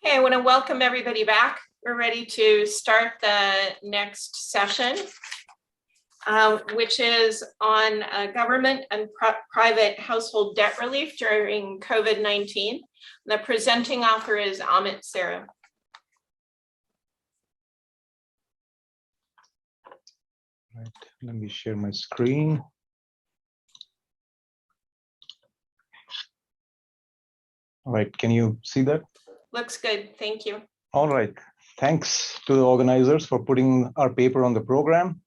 Hey, I want to welcome everybody back. We're ready to start the next session, which is on government and private household debt relief during COVID-19. The presenting author is Amit Sarah. Right, let me share my screen. All right, can you see that? Looks good, thank you. All right, thanks to the organizers for putting our paper on the program.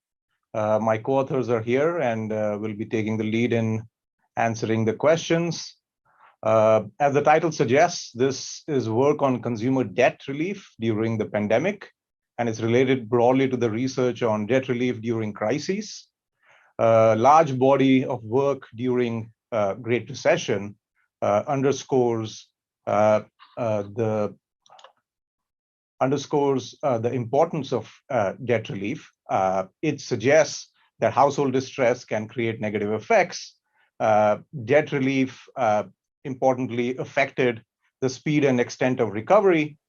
My co-authors are here and will be taking the lead in answering the questions. As the title suggests, this is work on consumer debt relief during the pandemic, and it's related broadly to the research on debt relief during crises. Large body of work during Great Recession underscores the importance of debt relief. It suggests that household distress can create negative effects. Debt relief importantly affected the speed and extent of recovery.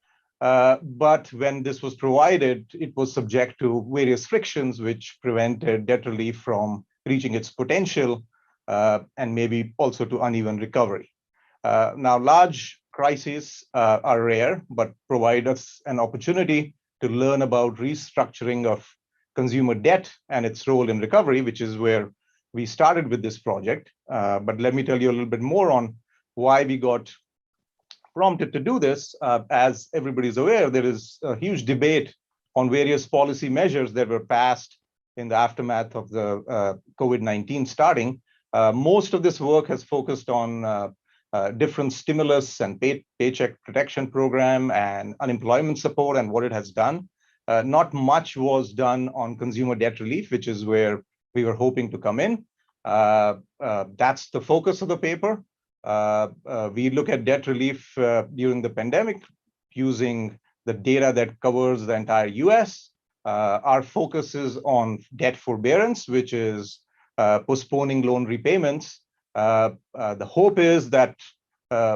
But when this was provided, it was subject to various frictions which prevented debt relief from reaching its potential and maybe also to uneven recovery. Now, large crises are rare, but provide us an opportunity to learn about restructuring of consumer debt and its role in recovery, which is where we started with this project. But let me tell you a little bit more on why we got prompted to do this. As everybody's aware, there is a huge debate on various policy measures that were passed in the aftermath of the COVID-19 starting. Most of this work has focused on different stimulus and paycheck protection program and unemployment support and what it has done. Not much was done on consumer debt relief, which is where we were hoping to come in. That's the focus of the paper. We look at debt relief during the pandemic using the data that covers the entire US. Our focus is on debt forbearance, which is postponing loan repayments. The hope is that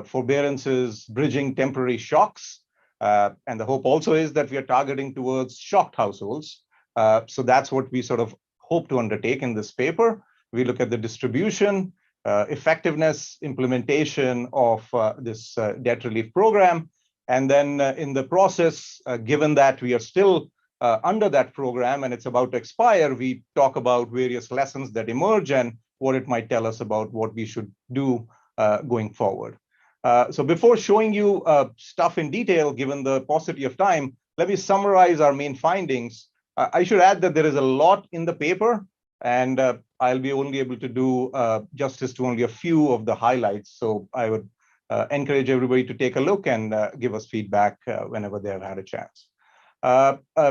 forbearance is bridging temporary shocks. And the hope also is that we are targeting towards shocked households. So that's what we sort of hope to undertake in this paper. We look at the distribution, effectiveness, implementation of this debt relief program. And then in the process, given that we are still under that program and it's about to expire, we talk about various lessons that emerge and what it might tell us about what we should do going forward. So before showing you stuff in detail, given the paucity of time, let me summarize our main findings. I should add that there is a lot in the paper, and I'll be only able to do justice to only a few of the highlights. So I would encourage everybody to take a look and give us feedback whenever they have had a chance.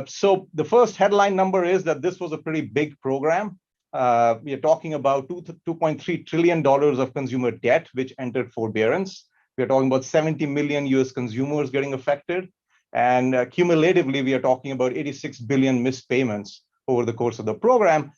So the first headline number is that this was a pretty big program. We are talking about $2.3 trillion of consumer debt, which entered forbearance. We are talking about 70 million US consumers getting affected. And cumulatively, we are talking about 86 billion missed payments over the course of the program.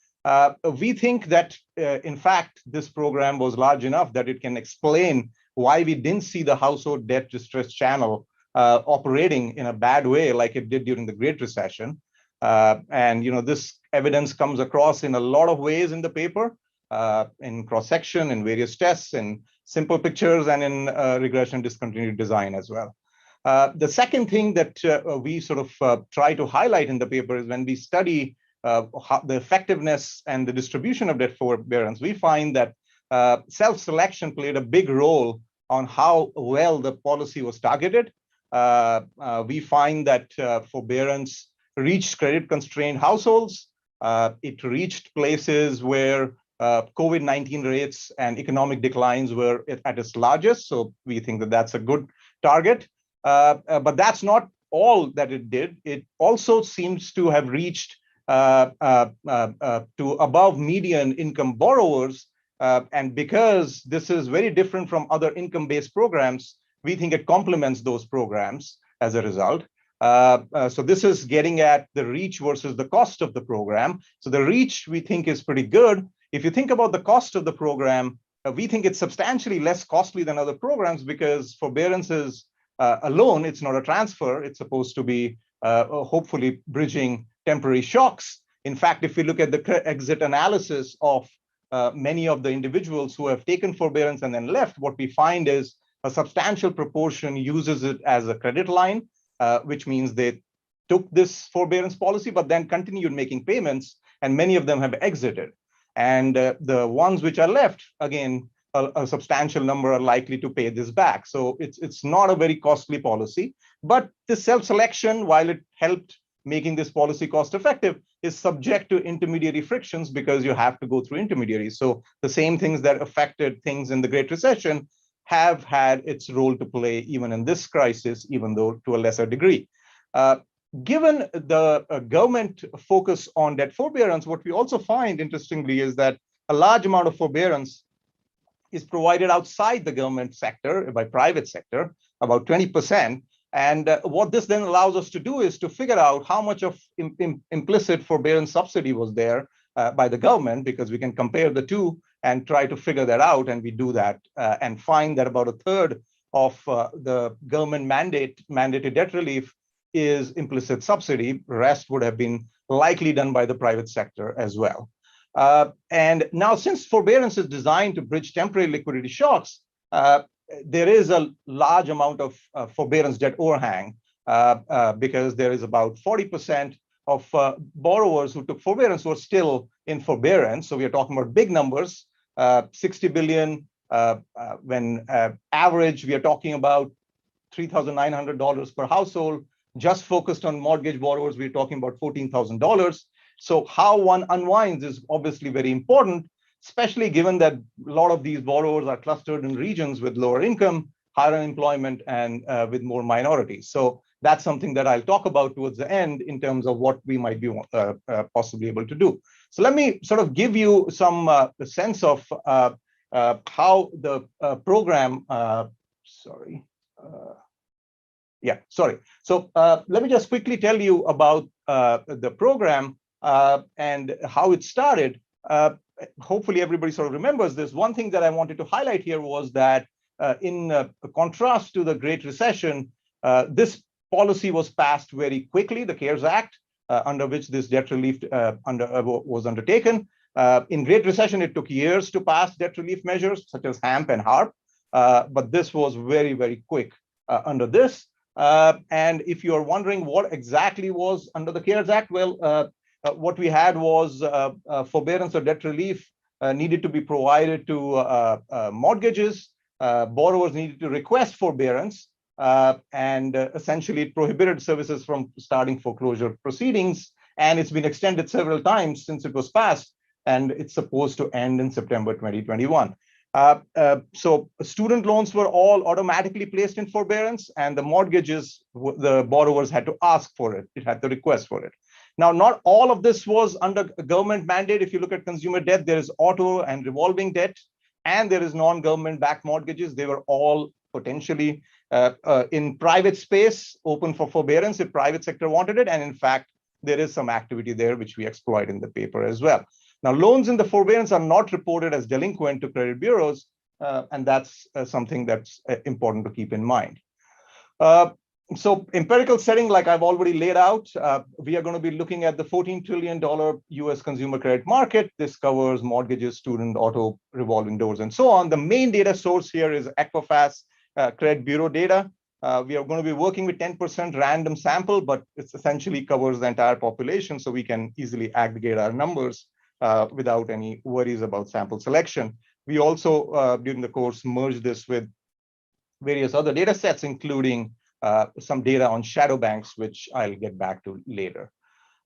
We think that, in fact, this program was large enough that it can explain why we didn't see the household debt distress channel operating in a bad way like it did during the Great Recession. And this evidence comes across in a lot of ways in the paper, in cross-section, in various tests, in simple pictures, and in regression discontinued design as well. The second thing that we sort of try to highlight in the paper is when we study the effectiveness and the distribution of debt forbearance, we find that self-selection played a big role on how well the policy was targeted. We find that forbearance reached credit-constrained households. It reached places where COVID-19 rates and economic declines were at its largest. So we think that that's a good target. But that's not all that it did. It also seems to have reached to above median income borrowers. And because this is very different from other income-based programs, we think it complements those programs as a result. So this is getting at the reach versus the cost of the program. So the reach we think is pretty good. If you think about the cost of the program, we think it's substantially less costly than other programs because forbearance is a loan. It's not a transfer. It's supposed to be hopefully bridging temporary shocks. In fact, if we look at the exit analysis of many of the individuals who have taken forbearance and then left, what we find is a substantial proportion uses it as a credit line, which means they took this forbearance policy, but then continued making payments, and many of them have exited. And the ones which are left, again, a substantial number are likely to pay this back. So it's not a very costly policy, but the self-selection, while it helped making this policy cost effective, is subject to intermediary frictions because you have to go through intermediaries. So the same things that affected things in the Great Recession have had its role to play even in this crisis, even though to a lesser degree. Given the government focus on debt forbearance, what we also find, interestingly, is that a large amount of forbearance is provided outside the government sector by private sector, about 20%. And what this then allows us to do is to figure out how much of implicit forbearance subsidy was there by the government, because we can compare the two and try to figure that out. And we do that and find that about a third of the government mandated debt relief is implicit subsidy. The rest would have been likely done by the private sector as well. And now, since forbearance is designed to bridge temporary liquidity shocks, there is a large amount of forbearance debt overhang because there is about 40% of borrowers who took forbearance who are still in forbearance. So we are talking about big numbers, 60 billion. When average, we are talking about $3,900 per household. Just focused on mortgage borrowers, we're talking about $14,000. So how one unwinds is obviously very important, especially given that a lot of these borrowers are clustered in regions with lower income, higher unemployment, and with more minorities. So that's something that I'll talk about towards the end in terms of what we might be possibly able to do. So let me sort of give you some sense of how the program, So let me just quickly tell you about the program and how it started. Hopefully everybody sort of remembers this. One thing that I wanted to highlight here was that in contrast to the Great Recession, this policy was passed very quickly, the CARES Act, under which this debt relief was undertaken. In Great Recession, it took years to pass debt relief measures such as HAMP and HARP, but this was very, very quick under this. And if you're wondering what exactly was under the CARES Act, well, what we had was forbearance or debt relief needed to be provided to mortgages. Borrowers needed to request forbearance, and essentially it prohibited services from starting foreclosure proceedings. And it's been extended several times since it was passed, and it's supposed to end in September 2021. So student loans were all automatically placed in forbearance, and the mortgages, the borrowers had to ask for it. It had to request for it. Now, not all of this was under government mandate. If you look at consumer debt, there is auto and revolving debt, and there is non-government backed mortgages. They were all potentially in private space, open for forbearance if private sector wanted it. And in fact, there is some activity there, which we exploit in the paper as well. Now, loans in the forbearance are not reported as delinquent to credit bureaus, and that's something that's important to keep in mind. So empirical setting, like I've already laid out, we are going to be looking at the $14 trillion US consumer credit market. This covers mortgages, student, auto, revolving doors, and so on. The main data source here is Equifax Credit Bureau data. We are going to be working with 10% random sample, but it essentially covers the entire population, so we can easily aggregate our numbers without any worries about sample selection. We also, during the course, merged this with various other data sets, including some data on shadow banks, which I'll get back to later.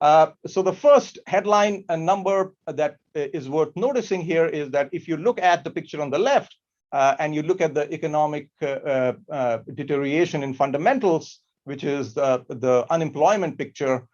So the first headline number that is worth noticing here is that if you look at the picture on the left and you look at the economic deterioration in fundamentals, which is the unemployment picture,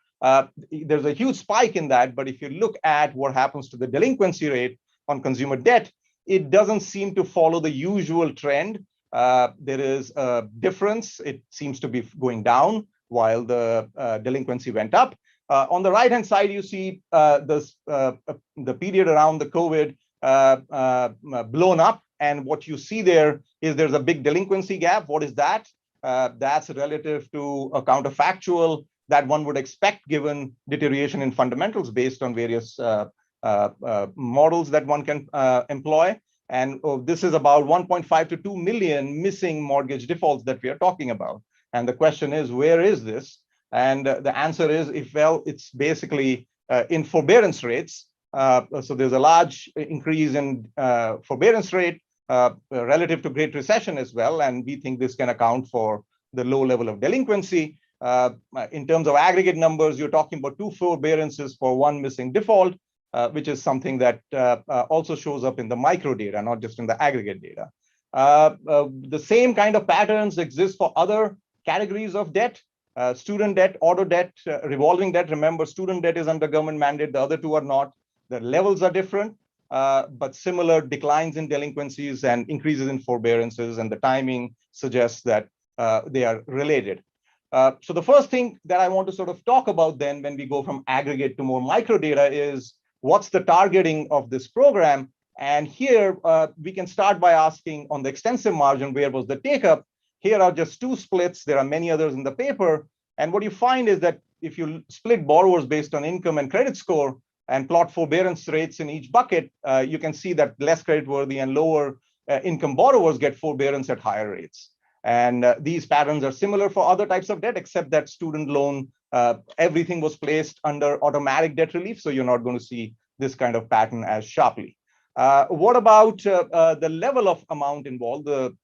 there's a huge spike in that. But if you look at what happens to the delinquency rate on consumer debt, it doesn't seem to follow the usual trend. There is a difference. It seems to be going down while the delinquency went up. On the right-hand side, you see the period around the COVID blown up. And what you see there is there's a big delinquency gap. What is that? That's relative to a counterfactual that one would expect given deterioration in fundamentals based on various models that one can employ. And this is about 1.5 to 2 million missing mortgage defaults that we are talking about. And the question is, where is this? And the answer is, it's basically in forbearance rates. So there's a large increase in forbearance rate relative to Great Recession as well. And we think this can account for the low level of delinquency. In terms of aggregate numbers, you're talking about 2 forbearances for 1 missing default, which is something that also shows up in the micro data, not just in the aggregate data. The same kind of patterns exist for other categories of debt. Student debt, auto debt, revolving debt. Remember, student debt is under government mandate. The other 2 are not. The levels are different, but similar declines in delinquencies and increases in forbearances, and the timing suggests that they are related. So the first thing that I want to sort of talk about then when we go from aggregate to more micro data is what's the targeting of this program? And here we can start by asking on the extensive margin, where was the take up? Here are just 2 splits. There are many others in the paper. And what you find is that if you split borrowers based on income and credit score and plot forbearance rates in each bucket, you can see that less creditworthy and lower income borrowers get forbearance at higher rates. And these patterns are similar for other types of debt, except that student loan, everything was placed under automatic debt relief. So you're not going to see this kind of pattern as sharply. What about the level of amount involved, the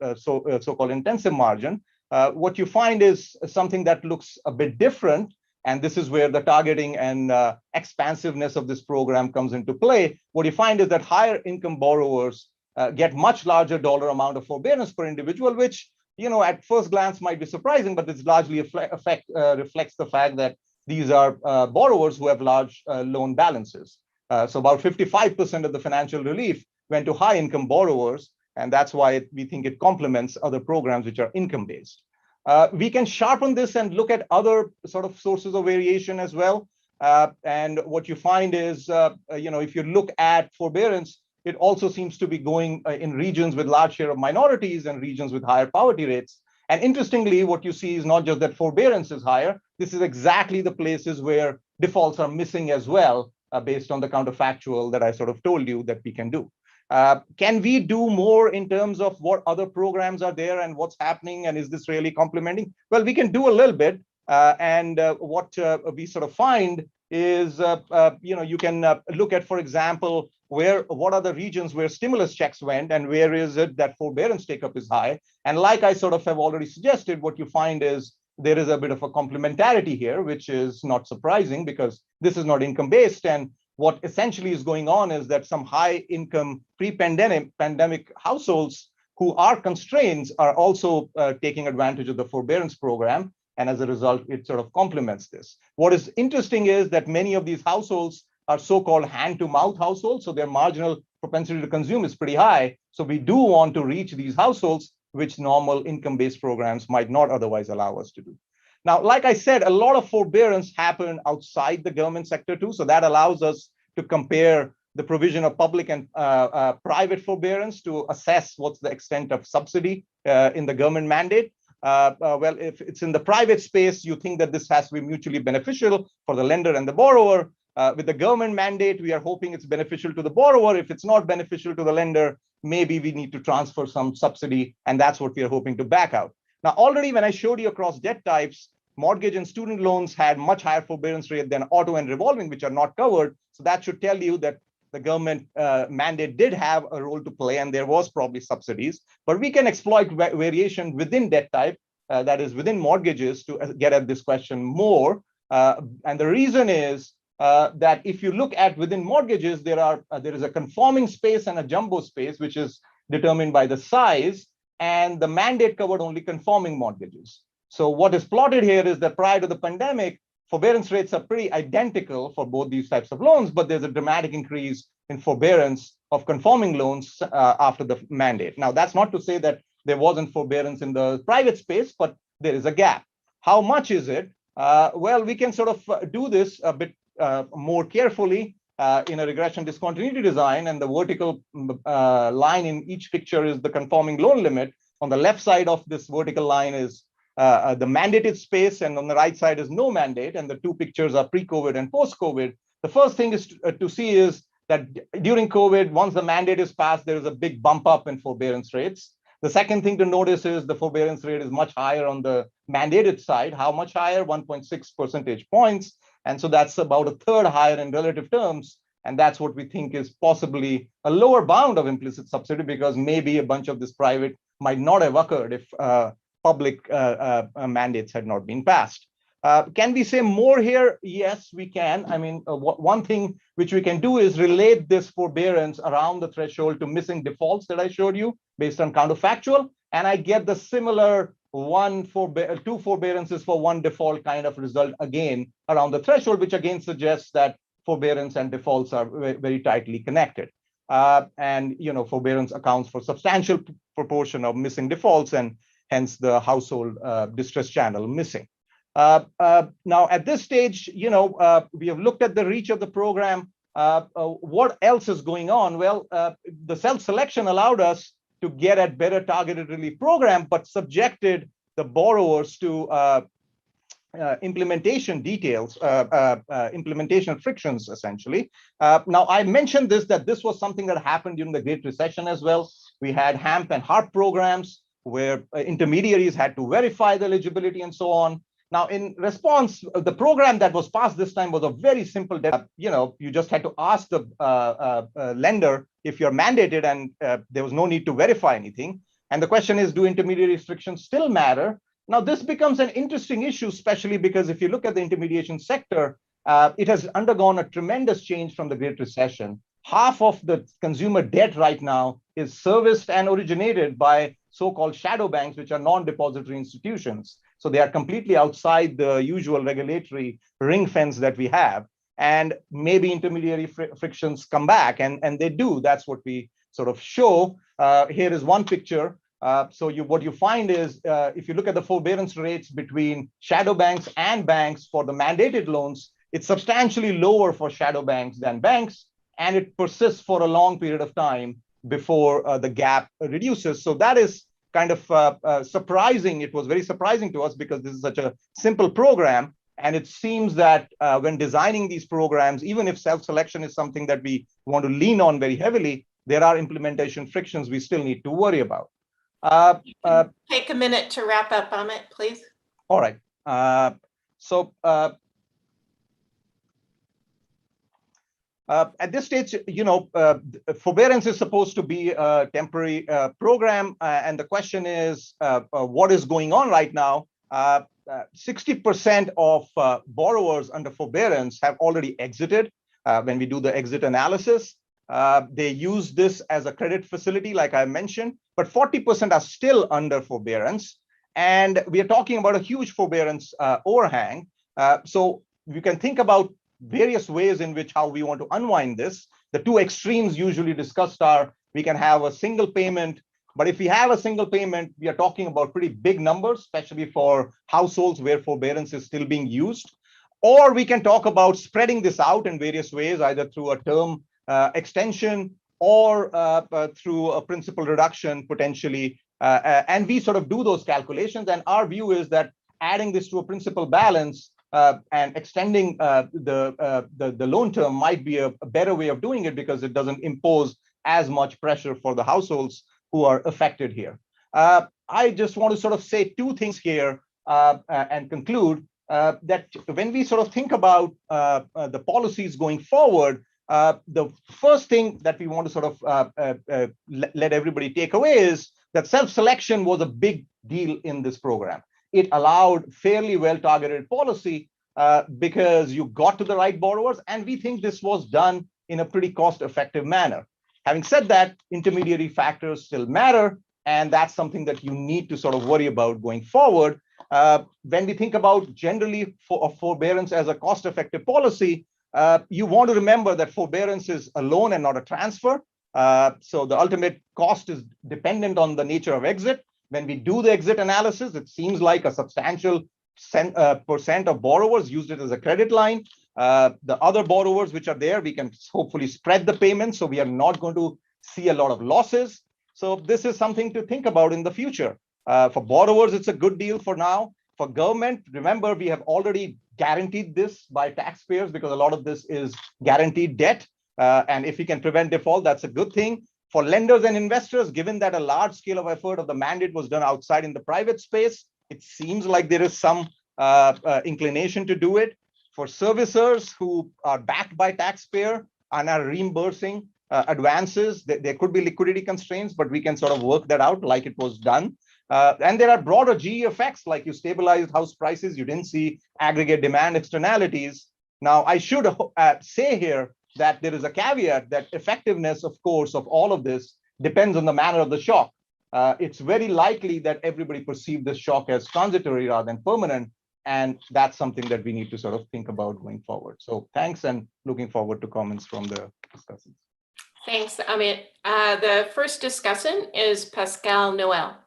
so-called intensive margin? What you find is something that looks a bit different. And this is where the targeting and expansiveness of this program comes into play. What you find is that higher income borrowers get much larger dollar amount of forbearance per individual, which at first glance might be surprising, but it's largely reflects the fact that these are borrowers who have large loan balances. So about 55% of the financial relief went to high income borrowers, and that's why we think it complements other programs which are income based. We can sharpen this and look at other sort of sources of variation as well. And what you find is, if you look at forbearance, it also seems to be going in regions with large share of minorities and regions with higher poverty rates. And interestingly, what you see is not just that forbearance is higher, this is exactly the places where defaults are missing as well, based on the counterfactual that I sort of told you that we can do. Can we do more in terms of what other programs are there and what's happening, and is this really complementing? Well, we can do a little bit, and what we sort of find is, you can look at, for example, what are the regions where stimulus checks went, and where is it that forbearance take-up is high? And like I sort of have already suggested, what you find is there is a bit of a complementarity here, which is not surprising because this is not income-based. And what essentially is going on is that some high-income pre-pandemic households who are constrained are also taking advantage of the forbearance program. And as a result, it sort of complements this. What is interesting is that many of these households are so-called hand-to-mouth households, so their marginal propensity to consume is pretty high. So we do want to reach these households, which normal income-based programs might not otherwise allow us to do. Now, like I said, a lot of forbearance happen outside the government sector too, so that allows us to compare the provision of public and private forbearance to assess what's the extent of subsidy in the government mandate. Well, if it's in the private space, you think that this has to be mutually beneficial for the lender and the borrower. With the government mandate, we are hoping it's beneficial to the borrower. If it's not beneficial to the lender, maybe we need to transfer some subsidy, and that's what we are hoping to back out. Now, already when I showed you across debt types, mortgage and student loans had much higher forbearance rate than auto and revolving, which are not covered. So that should tell you that the government mandate did have a role to play, and there was probably subsidies. But we can exploit variation within debt type, that is within mortgages, to get at this question more. And the reason is that if you look at within mortgages, there is a conforming space and a jumbo space, which is determined by the size, and the mandate covered only conforming mortgages. So what is plotted here is that prior to the pandemic, forbearance rates are pretty identical for both these types of loans, but there's a dramatic increase in forbearance of conforming loans after the mandate. Now, that's not to say that there wasn't forbearance in the private space, but there is a gap. How much is it? Well, we can sort of do this a bit more carefully in a regression discontinuity design, and the vertical line in each picture is the conforming loan limit. On the left side of this vertical line is the mandated space, and on the right side is no mandate, and the two pictures are pre-COVID and post-COVID. The first thing is to see is that during COVID, once the mandate is passed, there is a big bump up in forbearance rates. The second thing to notice is the forbearance rate is much higher on the mandated side. How much higher? 1.6 percentage points. And so that's about a third higher in relative terms. And that's what we think is possibly a lower bound of implicit subsidy, because maybe a bunch of this private might not have occurred if public mandates had not been passed. Can we say more here? Yes, we can. I mean, one thing which we can do is relate this forbearance around the threshold to missing defaults that I showed you based on counterfactual. And I get the similar two forbearances for one default kind of result again around the threshold, which again suggests that forbearance and defaults are very tightly connected. And, forbearance accounts for substantial proportion of missing defaults, and hence the household distress channel missing. Now, at this stage, we have looked at the reach of the program. What else is going on? Well, the self-selection allowed us to get at better targeted relief program, but subjected the borrowers to implementation details, implementation frictions, essentially. Now, I mentioned that this was something that happened during the Great Recession as well. We had HAMP and HARP programs where intermediaries had to verify the eligibility and so on. Now, in response, the program that was passed this time was a very simple, you just had to ask the lender if you're mandated, and there was no need to verify anything. And the question is, do intermediary restrictions still matter? Now, this becomes an interesting issue, especially because if you look at the intermediation sector, it has undergone a tremendous change from the Great Recession. Half of the consumer debt right now is serviced and originated by so-called shadow banks, which are non-depository institutions. So they are completely outside the usual regulatory ring fence that we have. And maybe intermediary frictions come back, and they do. That's what we sort of show. Here is one picture. So what you find is, if you look at the forbearance rates between shadow banks and banks for the mandated loans, it's substantially lower for shadow banks than banks, and it persists for a long period of time before the gap reduces. So that is kind of surprising. It was very surprising to us because this is such a simple program. And it seems that when designing these programs, even if self-selection is something that we want to lean on very heavily, there are implementation frictions we still need to worry about. Take a minute to wrap up, Amit, please. All right. At this stage, forbearance is supposed to be a temporary program. And the question is, what is going on right now? 60% of borrowers under forbearance have already exited. When we do the exit analysis, they use this as a credit facility, like I mentioned, but 40% are still under forbearance. And we are talking about a huge forbearance overhang. So you can think about various ways in which how we want to unwind this. The two extremes usually discussed are, we can have a single payment, but if we have a single payment, we are talking about pretty big numbers, especially for households where forbearance is still being used. Or we can talk about spreading this out in various ways, either through a term extension or through a principal reduction potentially. And we sort of do those calculations. And our view is that adding this to a principal balance and extending the loan term might be a better way of doing it, because it doesn't impose as much pressure for the households who are affected here. I just want to sort of say two things here and conclude that when we sort of think about the policies going forward, the first thing that we want to sort of let everybody take away is that self-selection was a big deal in this program. It allowed fairly well-targeted policy because you got to the right borrowers, and we think this was done in a pretty cost-effective manner. Having said that, intermediary factors still matter, and that's something that you need to sort of worry about going forward. When we think about generally forbearance as a cost-effective policy, you want to remember that forbearance is a loan and not a transfer. So the ultimate cost is dependent on the nature of exit. When we do the exit analysis, it seems like a substantial percent of borrowers used it as a credit line. The other borrowers which are there, we can hopefully spread the payments, so we are not going to see a lot of losses. So this is something to think about in the future. For borrowers, it's a good deal for now. For government, remember, we have already guaranteed this by taxpayers because a lot of this is guaranteed debt. And if we can prevent default, that's a good thing. For lenders and investors, given that a large scale of effort of the mandate was done outside in the private space, it seems like there is some inclination to do it. For servicers who are backed by taxpayer and are reimbursing advances, there could be liquidity constraints, but we can sort of work that out like it was done. And there are broader GE effects, like you stabilized house prices, you didn't see aggregate demand externalities. Now, I should say here that there is a caveat that effectiveness, of course, of all of this depends on the manner of the shock. It's very likely that everybody perceived this shock as transitory rather than permanent. And that's something that we need to sort of think about going forward. So thanks, and looking forward to comments from the discussants. Thanks, Amit. The first discussant is Pascal Noel.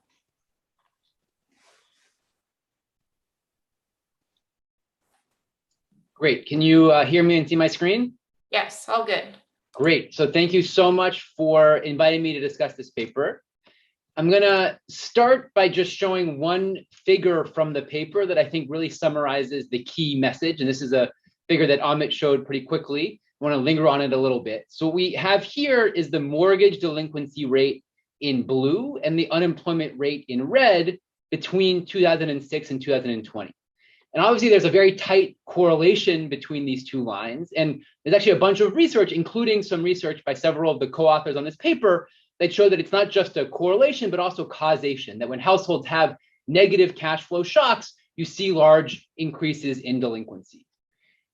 Great. Can you hear me and see my screen? Yes, all good. Great. So thank you so much for inviting me to discuss this paper. I'm going to start by just showing one figure from the paper that I think really summarizes the key message. And this is a figure that Amit showed pretty quickly. I want to linger on it a little bit. So what we have here is the mortgage delinquency rate in blue and the unemployment rate in red between 2006 and 2020. And obviously, there's a very tight correlation between these two lines. And there's actually a bunch of research, including some research by several of the co-authors on this paper, that show that it's not just a correlation, but also causation, that when households have negative cash flow shocks, you see large increases in delinquency.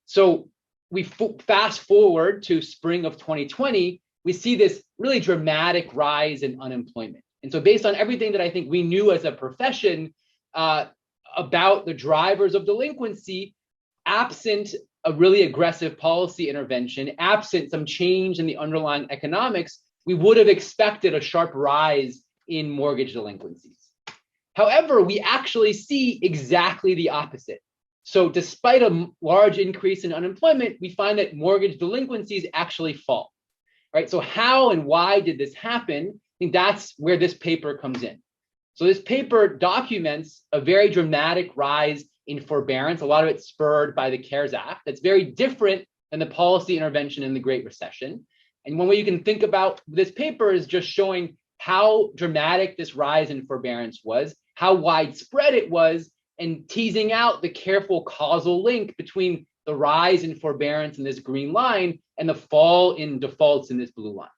So we fast forward to spring of 2020, we see this really dramatic rise in unemployment. And so based on everything that I think we knew as a profession, about the drivers of delinquency, absent a really aggressive policy intervention, absent some change in the underlying economics, we would have expected a sharp rise in mortgage delinquencies. However, we actually see exactly the opposite. So despite a large increase in unemployment, we find that mortgage delinquencies actually fall, right? So how and why did this happen? I think that's where this paper comes in. So this paper documents a very dramatic rise in forbearance, a lot of it spurred by the CARES Act. That's very different than the policy intervention in the Great Recession. And one way you can think about this paper is just showing how dramatic this rise in forbearance was, how widespread it was, and teasing out the careful causal link between the rise in forbearance in this green line and the fall in defaults in this blue line.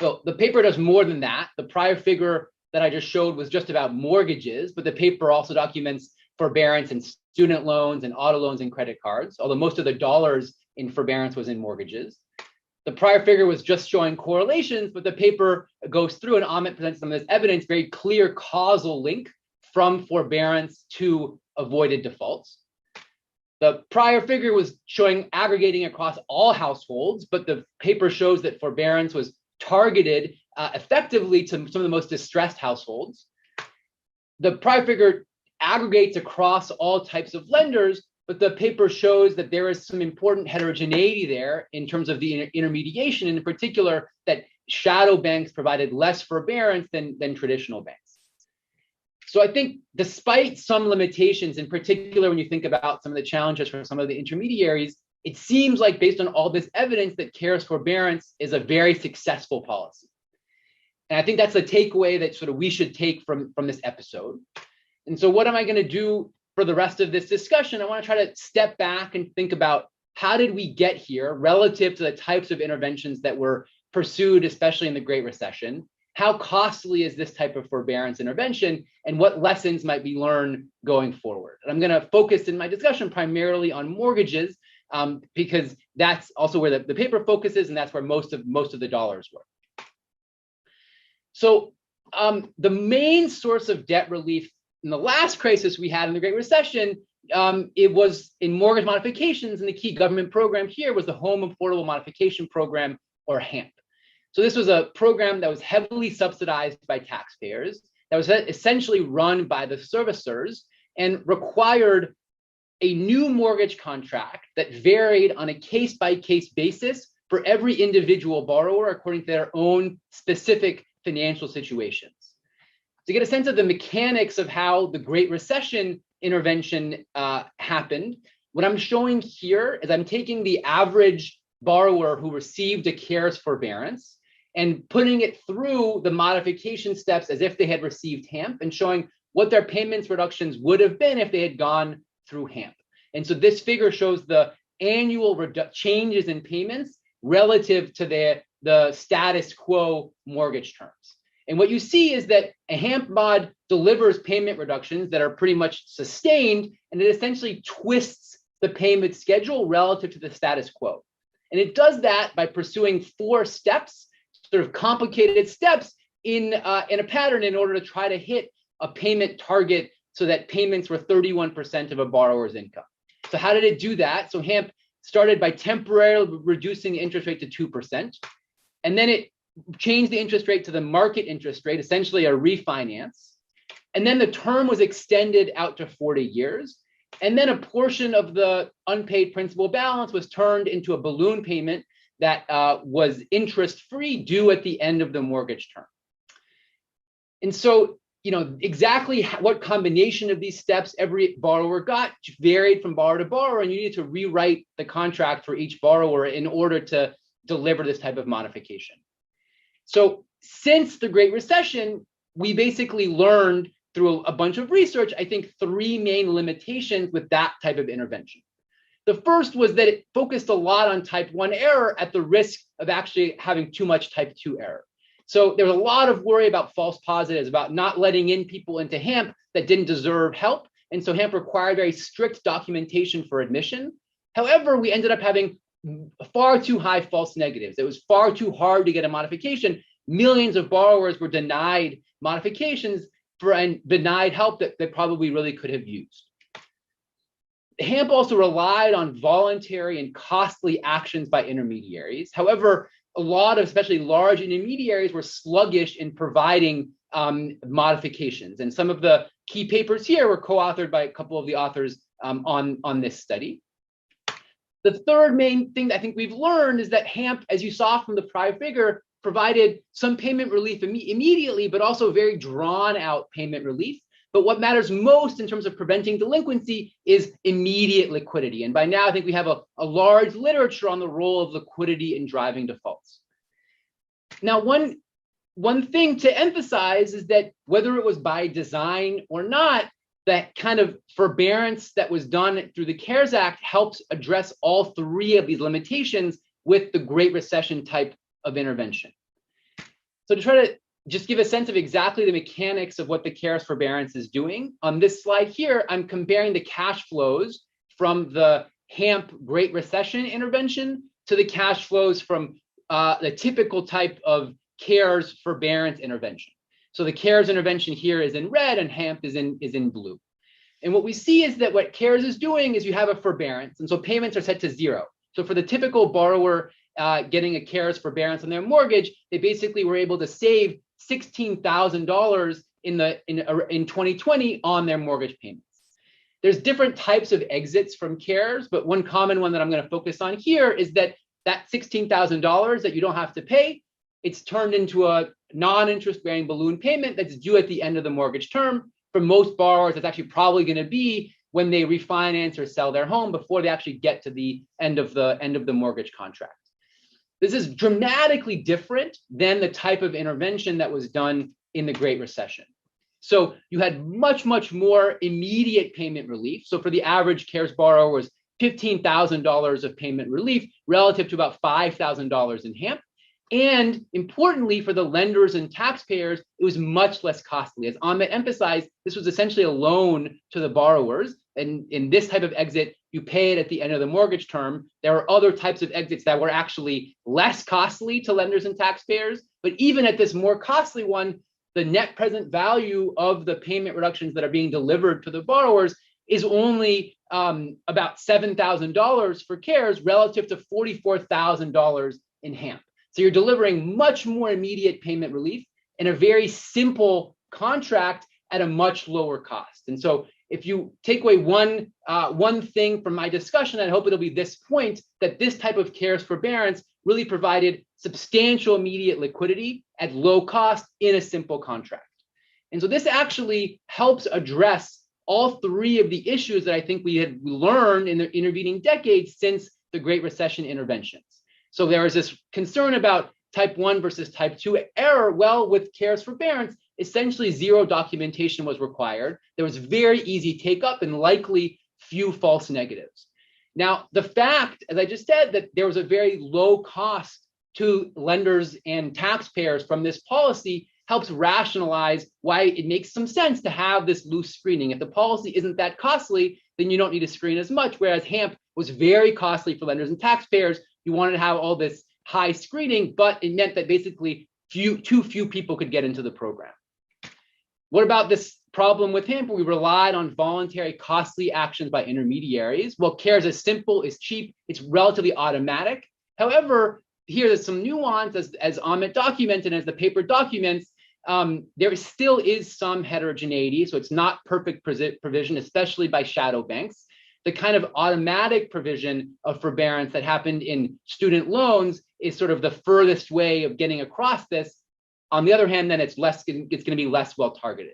So the paper does more than that. The prior figure that I just showed was just about mortgages, but the paper also documents forbearance in student loans and auto loans and credit cards, although most of the dollars in forbearance was in mortgages. The prior figure was just showing correlations, but the paper goes through and Amit presents some of this evidence, very clear causal link from forbearance to avoided defaults. The prior figure was showing aggregating across all households, but the paper shows that forbearance was targeted effectively to some of the most distressed households. The prior figure aggregates across all types of lenders, but the paper shows that there is some important heterogeneity there in terms of the intermediation, and in particular, that shadow banks provided less forbearance than traditional banks. So I think despite some limitations, in particular, when you think about some of the challenges for some of the intermediaries, it seems like based on all this evidence that CARES forbearance is a very successful policy. And I think that's the takeaway that sort of we should take from this episode. And so what am I going to do for the rest of this discussion? I want to try to step back and think about how did we get here relative to the types of interventions that were pursued, especially in the Great Recession. How costly is this type of forbearance intervention, and what lessons might we learn going forward? And I'm going to focus in my discussion primarily on mortgages, because that's also where the paper focuses, and that's where most of the dollars were. So the main source of debt relief in the last crisis we had in the Great Recession, it was in mortgage modifications, and the key government program here was the Home Affordable Modification Program, or HAMP. So this was a program that was heavily subsidized by taxpayers, that was essentially run by the servicers and required a new mortgage contract that varied on a case-by-case basis for every individual borrower according to their own specific financial situations. to get a sense of the mechanics of how the Great Recession intervention happened, what I'm showing here is I'm taking the average borrower who received a CARES forbearance and putting it through the modification steps as if they had received HAMP and showing what their payments reductions would have been if they had gone through HAMP. And so this figure shows the annual changes in payments relative to the status quo mortgage terms. And what you see is that a HAMP mod delivers payment reductions that are pretty much sustained, and it essentially twists the payment schedule relative to the status quo. And it does that by pursuing 4 steps, sort of complicated steps in a pattern in order to try to hit a payment target so that payments were 31% of a borrower's income. So how did it do that? So HAMP started by temporarily reducing the interest rate to 2%, and then it changed the interest rate to the market interest rate, essentially a refinance. And then the term was extended out to 40 years. And then a portion of the unpaid principal balance was turned into a balloon payment that was interest-free due at the end of the mortgage term. And so, exactly what combination of these steps every borrower got varied from borrower to borrower, and you needed to rewrite the contract for each borrower in order to deliver this type of modification. So since the Great Recession, we basically learned through a bunch of research, I think 3 main limitations with that type of intervention. The first was that it focused a lot on type 1 error at the risk of actually having too much type 2 error. So there was a lot of worry about false positives, about not letting in people into HAMP that didn't deserve help. And so HAMP required very strict documentation for admission. However, we ended up having far too high false negatives. It was far too hard to get a modification. Millions of borrowers were denied modifications and denied help that they probably really could have used. HAMP also relied on voluntary and costly actions by intermediaries. However, a lot of especially large intermediaries were sluggish in providing modifications. And some of the key papers here were co-authored by a couple of the authors on this study. The third main thing that I think we've learned is that HAMP, as you saw from the prior figure, provided some payment relief immediately, but also very drawn out payment relief. But what matters most in terms of preventing delinquency is immediate liquidity. And by now, I think we have a large literature on the role of liquidity in driving defaults. Now, one thing to emphasize is that whether it was by design or not, that kind of forbearance that was done through the CARES Act helps address all 3 of these limitations with the Great Recession type of intervention. So to try to just give a sense of exactly the mechanics of what the CARES forbearance is doing, on this slide here, I'm comparing the cash flows from the HAMP Great Recession intervention to the cash flows from the typical type of CARES forbearance intervention. So the CARES intervention here is in red and HAMP is in blue. And what we see is that what CARES is doing is you have a forbearance, and so payments are set to 0. So for the typical borrower getting a CARES forbearance on their mortgage, they basically were able to save $16,000 in 2020 on their mortgage payments. There's different types of exits from CARES, but one common one that I'm going to focus on here is that $16,000 that you don't have to pay, it's turned into a non-interest bearing balloon payment that's due at the end of the mortgage term. For most borrowers, it's actually probably going to be when they refinance or sell their home before they actually get to the end of the mortgage contract. This is dramatically different than the type of intervention that was done in the Great Recession. So you had much, much more immediate payment relief. So for the average CARES borrower was $15,000 of payment relief relative to about $5,000 in HAMP. And importantly, for the lenders and taxpayers, it was much less costly. As Ahmet emphasized, this was essentially a loan to the borrowers. And in this type of exit, you pay it at the end of the mortgage term. There are other types of exits that were actually less costly to lenders and taxpayers. But even at this more costly one, the net present value of the payment reductions that are being delivered to the borrowers is only about $7,000 for CARES relative to $44,000 in HAMP. So you're delivering much more immediate payment relief in a very simple contract at a much lower cost. And so if you take away one thing from my discussion, I hope it'll be this point that this type of CARES forbearance really provided substantial immediate liquidity at low cost in a simple contract. And so this actually helps address all three of the issues that I think we had learned in the intervening decades since the Great Recession interventions. So there was this concern about type 1 versus type 2 error. Well, with CARES forbearance, essentially zero documentation was required. There was very easy take up and likely few false negatives. Now, the fact, as I just said, that there was a very low cost to lenders and taxpayers from this policy helps rationalize why it makes some sense to have this loose screening. If the policy isn't that costly, then you don't need to screen as much, whereas HAMP was very costly for lenders and taxpayers. You wanted to have all this high screening, but it meant that basically too few people could get into the program. What about this problem with HAMP? We relied on voluntary costly actions by intermediaries. Well, CARES is simple, it's cheap, it's relatively automatic. However, here there's some nuance, as Amit documented, as the paper documents, there still is some heterogeneity, so it's not perfect provision, especially by shadow banks. The kind of automatic provision of forbearance that happened in student loans is sort of the furthest way of getting across this. On the other hand, then it's going to be less well targeted.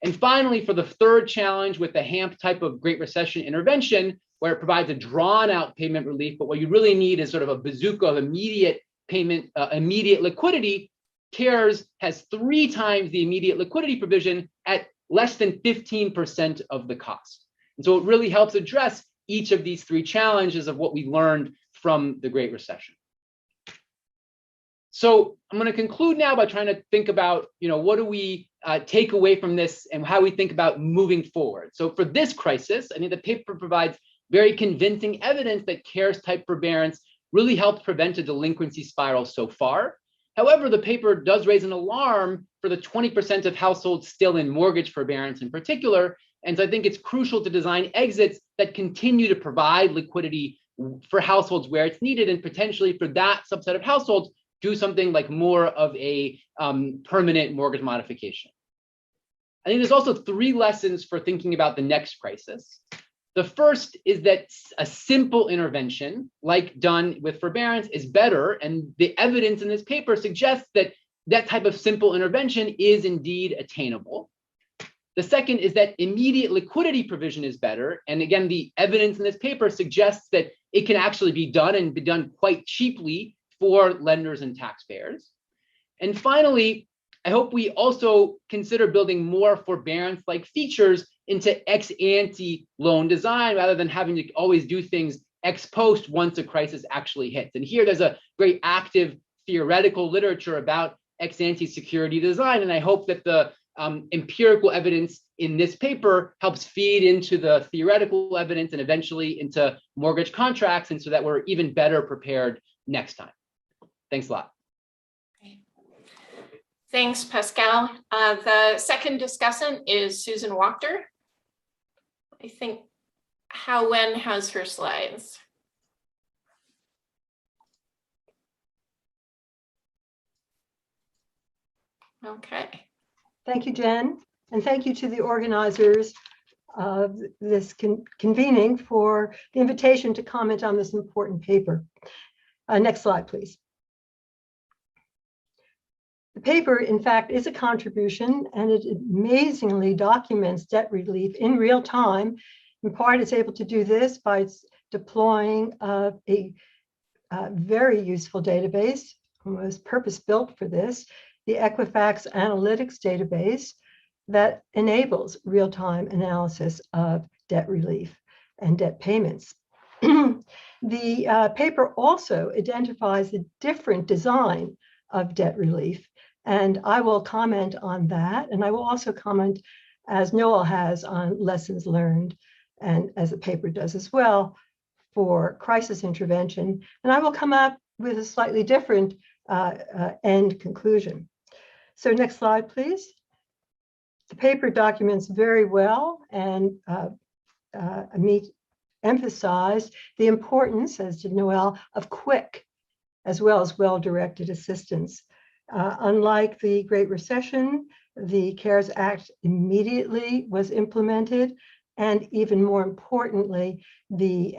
And finally, for the third challenge with the HAMP type of Great Recession intervention, where it provides a drawn out payment relief, but what you really need is sort of a bazooka of immediate payment, immediate liquidity, CARES has 3 times the immediate liquidity provision at less than 15% of the cost. And so it really helps address each of these 3 challenges of what we learned from the Great Recession. So I'm going to conclude now by trying to think about, what do we take away from this and how we think about moving forward. So for this crisis, I think the paper provides very convincing evidence that CARES type forbearance really helped prevent a delinquency spiral so far. However, the paper does raise an alarm for the 20% of households still in mortgage forbearance in particular. And so I think it's crucial to design exits that continue to provide liquidity for households where it's needed, and potentially for that subset of households, do something like more of a permanent mortgage modification. I think there's also 3 lessons for thinking about the next crisis. The first is that a simple intervention, like done with forbearance, is better. And the evidence in this paper suggests that that type of simple intervention is indeed attainable. The second is that immediate liquidity provision is better. And again, the evidence in this paper suggests that it can actually be done and be done quite cheaply for lenders and taxpayers. And finally, I hope we also consider building more forbearance-like features into ex-ante loan design rather than having to always do things ex post once a crisis actually hits. And here there's a very active theoretical literature about ex-ante security design. And I hope that the empirical evidence in this paper helps feed into the theoretical evidence and eventually into mortgage contracts, and so that we're even better prepared next time. Thanks a lot. Thanks, Pascal. The second discussant is Susan Wachter. I think Wen has her slides. Okay. Thank you, Jen, and thank you to the organizers of this convening for the invitation to comment on this important paper. Next slide, please. The paper, in fact, is a contribution, and it amazingly documents debt relief in real time. In part, it's able to do this by deploying a very useful database, almost purpose-built for this, the Equifax Analytics database that enables real-time analysis of debt relief and debt payments. The paper also identifies the different design of debt relief, and I will comment on that, and I will also comment, as Noel has, on lessons learned, and as the paper does as well, for crisis intervention, and I will come up with a slightly different end conclusion. So next slide, please. The paper documents very well and emphasized the importance, as did Noel, of quick as well as well-directed assistance. Unlike the Great Recession, the CARES Act immediately was implemented, and even more importantly, the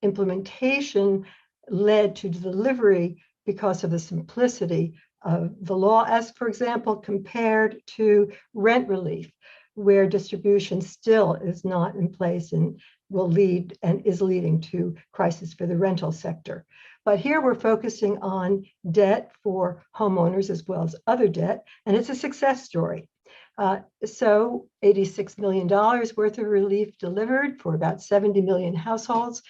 implementation led to delivery because of the simplicity the law, as for example, compared to rent relief, where distribution still is not in place and will lead and is leading to crisis for the rental sector. But here we're focusing on debt for homeowners as well as other debt, and it's a success story. So $86 million worth of relief delivered for about 70 million households.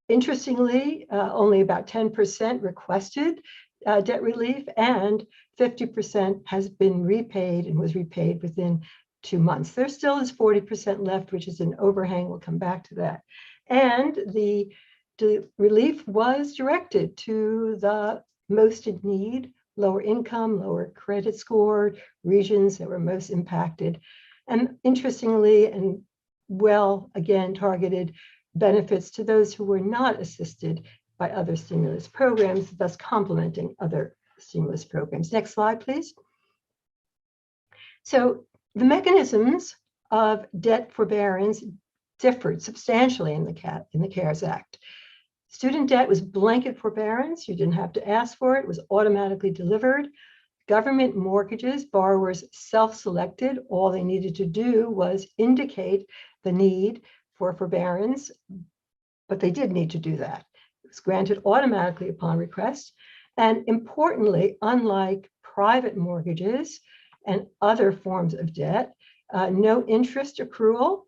Interestingly, only about 10% requested debt relief, and 50% has been repaid and was repaid within 2 months. There still is 40% left, which is an overhang. We'll come back to that. And the relief was directed to the most in need, lower income, lower credit score regions that were most impacted. And interestingly, and well, again, targeted benefits to those who were not assisted by other stimulus programs, thus complementing other stimulus programs. Next slide, please. So the mechanisms of debt forbearance differed substantially in the CARES Act. Student debt was blanket forbearance. You didn't have to ask for it. It was automatically delivered. Government mortgages, borrowers self-selected. All they needed to do was indicate the need for forbearance, but they did need to do that. It was granted automatically upon request. And importantly, unlike private mortgages and other forms of debt, no interest accrual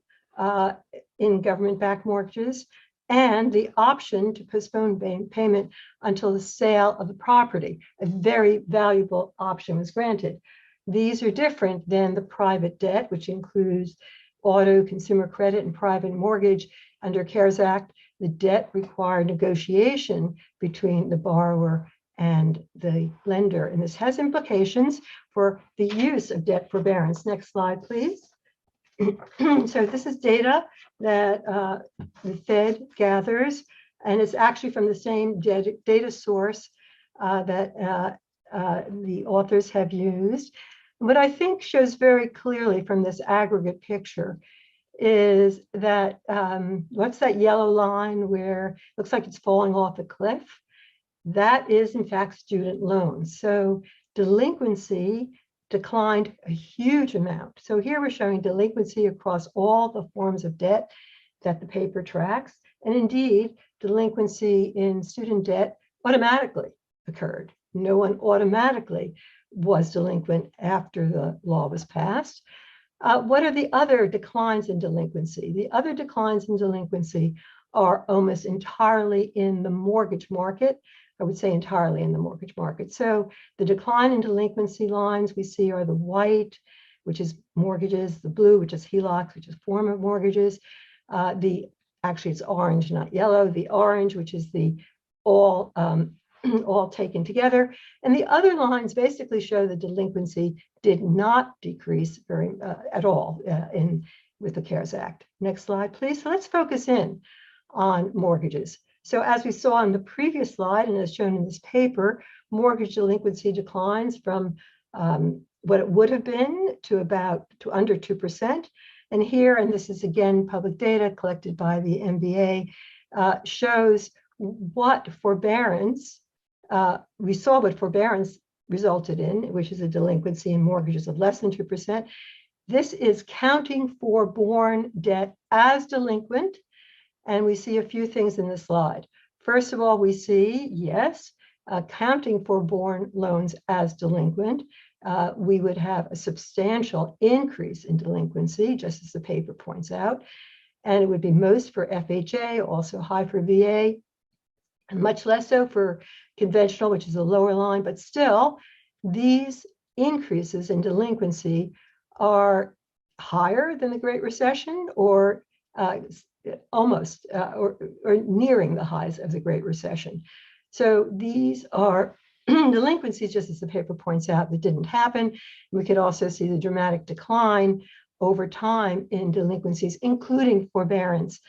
in government-backed mortgages, and the option to postpone payment until the sale of the property. A very valuable option was granted. These are different than the private debt, which includes auto, consumer credit, and private mortgage. Under CARES Act, the debt required negotiation between the borrower and the lender. And this has implications for the use of debt forbearance. Next slide, please. So this is data that the Fed gathers, and it's actually from the same data source that the authors have used. What I think shows very clearly from this aggregate picture is that what's that yellow line where it looks like it's falling off a cliff? That is, in fact, student loans. So delinquency declined a huge amount. So here we're showing delinquency across all the forms of debt that the paper tracks. And indeed, delinquency in student debt automatically occurred. No one automatically was delinquent after the law was passed. What are the other declines in delinquency? The other declines in delinquency are almost entirely in the mortgage market. I would say entirely in the mortgage market. So the decline in delinquency lines we see are the white, which is mortgages, the blue, which is HELOCs, which is form of mortgages. Actually it's orange, not yellow. The orange, which is the all taken together. And the other lines basically show the delinquency did not decrease very at all with the CARES Act. Next slide, please. So let's focus in on mortgages. So as we saw on the previous slide, and as shown in this paper, mortgage delinquency declines from what it would have been to under 2%. And here, and this is again public data collected by the MBA, shows what forbearance, we saw what forbearance resulted in, which is a delinquency in mortgages of less than 2%. This is counting forborne debt as delinquent. And we see a few things in the slide. First of all, we see, yes, counting forborne loans as delinquent, we would have a substantial increase in delinquency, just as the paper points out. And it would be most for FHA, also high for VA, and much less so for conventional, which is a lower line. But still, these increases in delinquency are higher than the Great Recession, or almost or nearing the highs of the Great Recession. So these are delinquencies, just as the paper points out, that didn't happen. We could also see the dramatic decline over time in delinquencies, including forbearance,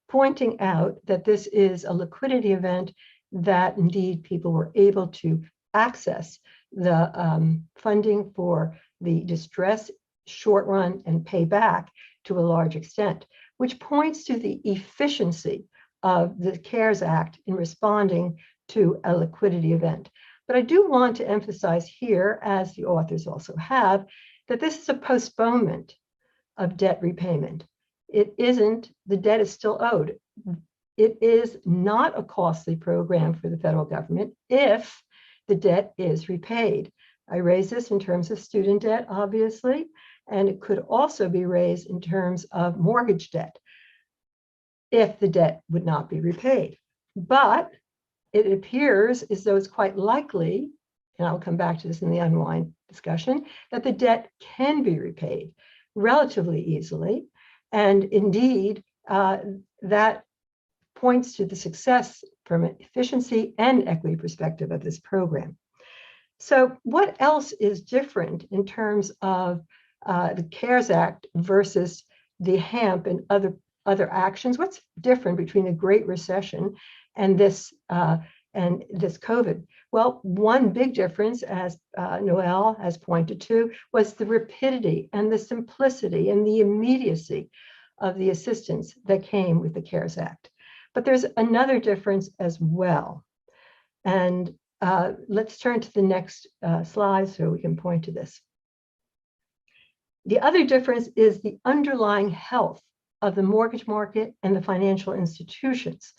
pointing out that this is a liquidity event, that indeed people were able to access the funding for the distress short run and pay back to a large extent, which points to the efficiency of the CARES Act in responding to a liquidity event. But I do want to emphasize here, as the authors also have, that this is a postponement of debt repayment. It isn't, the debt is still owed. It is not a costly program for the federal government if the debt is repaid. I raise this in terms of student debt, obviously, and it could also be raised in terms of mortgage debt if the debt would not be repaid. But it appears as though it's quite likely, and I'll come back to this in the unwind discussion, that the debt can be repaid relatively easily. And indeed, that points to the success from an efficiency and equity perspective of this program. So what else is different in terms of the CARES Act versus the HAMP and other actions? What's different between the Great Recession and this COVID? Well, one big difference, as Noel has pointed to, was the rapidity and the simplicity and the immediacy of the assistance that came with the CARES Act. But there's another difference as well. And let's turn to the next slide so we can point to this. The other difference is the underlying health of the mortgage market and the financial institutions.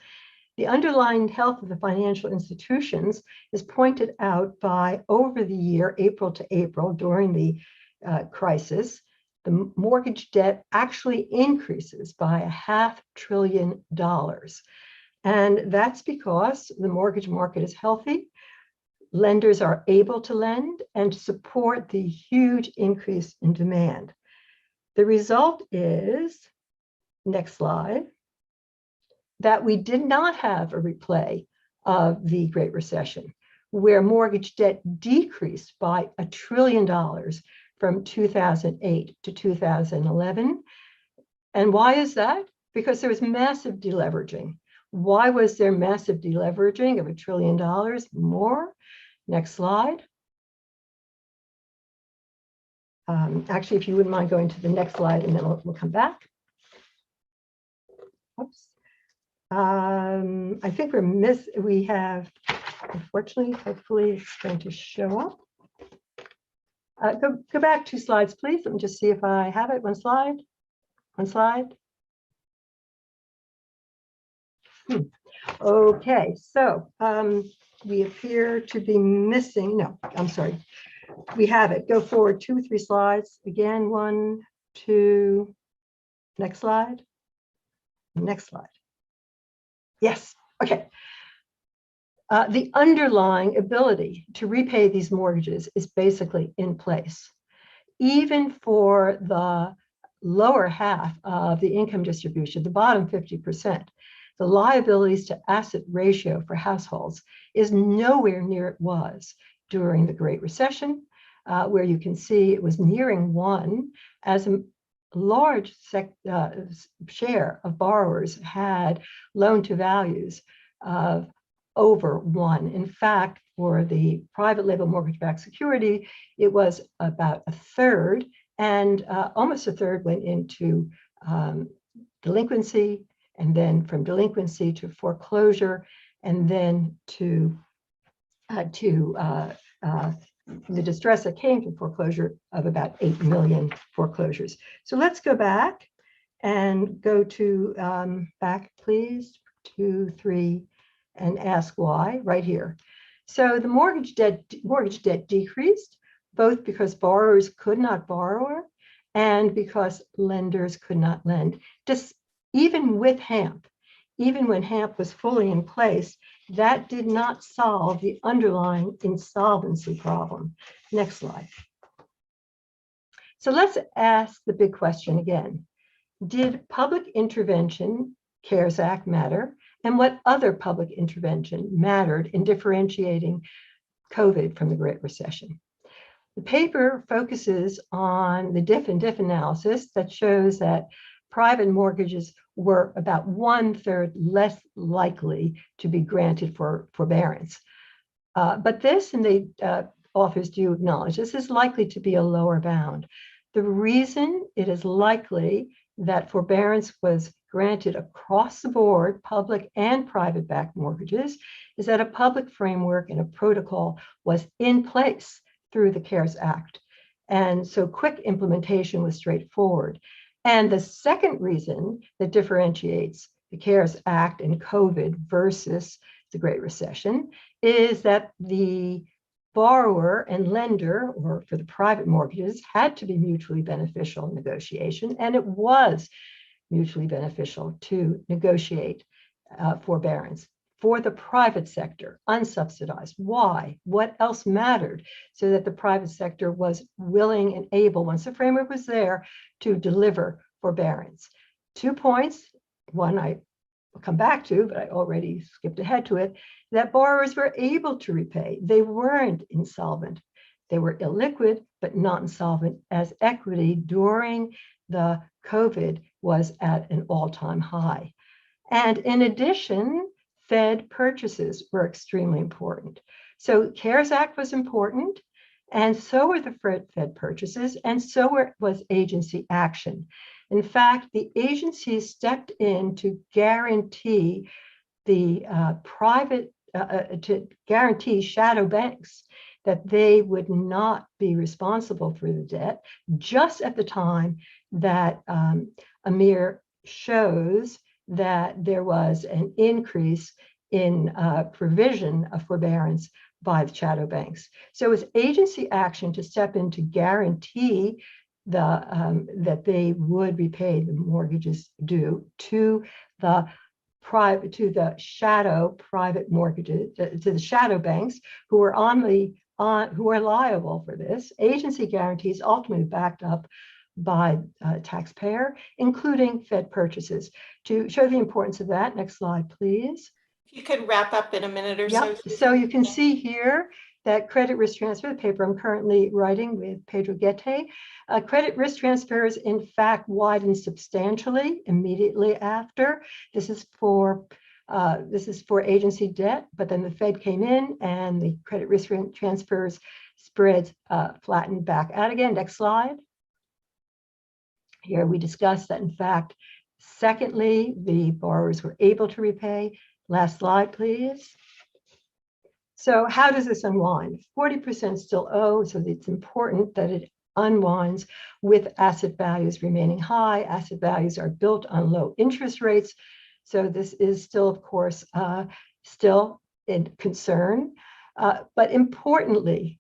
The underlying health of the financial institutions is pointed out by, over the year, April to April, during the crisis, the mortgage debt actually increases by $500 billion. And that's because the mortgage market is healthy. Lenders are able to lend and to support the huge increase in demand. The result is, next slide, that we did not have a replay of the Great Recession, where mortgage debt decreased by $1 trillion from 2008 to 2011. And why is that? Because there was massive deleveraging. Why was there massive deleveraging of $1 trillion more? Next slide. Actually, if you wouldn't mind going to the next slide, and then we'll come back. Oops. I think we have, unfortunately, hopefully it's going to show up. Go back 2 slides, please. Let me just see if I have it. One slide. Okay, so we appear to be missing, no, I'm sorry. We have it. Go forward 2 or 3 slides. Again, 1, 2, next slide. Next slide. Yes, okay. The underlying ability to repay these mortgages is basically in place. Even for the lower half of the income distribution, the bottom 50%, the liabilities to asset ratio for households is nowhere near it was during the Great Recession, where you can see it was nearing 1, as a large share of borrowers had loan to values of over 1. In fact, for the private label mortgage-backed security, it was about 1/3, and almost 1/3 went into delinquency, and then from delinquency to foreclosure, and then to the distress that came to foreclosure of about 8 million foreclosures. So let's go back and go to back, please, 2, 3, and ask why right here. So the mortgage debt decreased, both because borrowers could not borrow and because lenders could not lend. Just even with HAMP, even when HAMP was fully in place, that did not solve the underlying insolvency problem. Next slide. So let's ask the big question again. Did public intervention, CARES Act, matter? And what other public intervention mattered in differentiating COVID from the Great Recession? The paper focuses on the diff and diff analysis that shows that private mortgages were about 1/3 less likely to be granted for forbearance. But this, and the authors do acknowledge, this is likely to be a lower bound. The reason it is likely that forbearance was granted across the board, public and private backed mortgages, is that a public framework and a protocol was in place through the CARES Act. And so quick implementation was straightforward. And the second reason that differentiates the CARES Act and COVID versus the Great Recession is that the borrower and lender, or for the private mortgages, had to be mutually beneficial in negotiation, and it was mutually beneficial to negotiate forbearance. For the private sector, unsubsidized. Why? What else mattered? So that the private sector was willing and able, once the framework was there, to deliver forbearance. 2 points. One I will come back to, but I already skipped ahead to it, that borrowers were able to repay. They weren't insolvent. They were illiquid, but not insolvent, as equity during the COVID was at an all-time high. And in addition, Fed purchases were extremely important. So CARES Act was important, and so were the Fed purchases, and so was agency action. In fact, the agency stepped in to guarantee the to guarantee shadow banks that they would not be responsible for the debt, just at the time that Amir shows that there was an increase in provision of forbearance by the shadow banks. So it was agency action to step in to guarantee that they would repay the mortgages due to the shadow private mortgages, to the shadow banks who were who are liable for this. Agency guarantees ultimately backed up by taxpayer, including Fed purchases. To show the importance of that, next slide, please. If you could wrap up in a minute or Yep. so. So you can see here that credit risk transfer, the paper I'm currently writing with Pedro Guete, credit risk transfers in fact widened substantially immediately after. This is for agency debt, but then the Fed came in and the credit risk transfers spreads flattened back out again. Next slide. Here we discussed that, in fact, secondly, the borrowers were able to repay. Last slide, please. So how does this unwind? 40% still owe, so it's important that it unwinds with asset values remaining high. Asset values are built on low interest rates. So this is still, of course, still in concern. But importantly,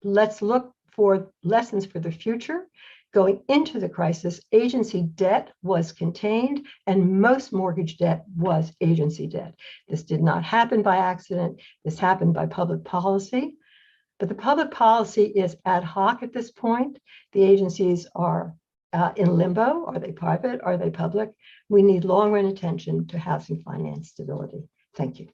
let's look for lessons for the future. Going into the crisis, agency debt was contained and most mortgage debt was agency debt. This did not happen by accident. This happened by public policy. But the public policy is ad hoc at this point. The agencies are in limbo. Are they private? Are they public? We need long-run attention to housing finance stability. Thank you.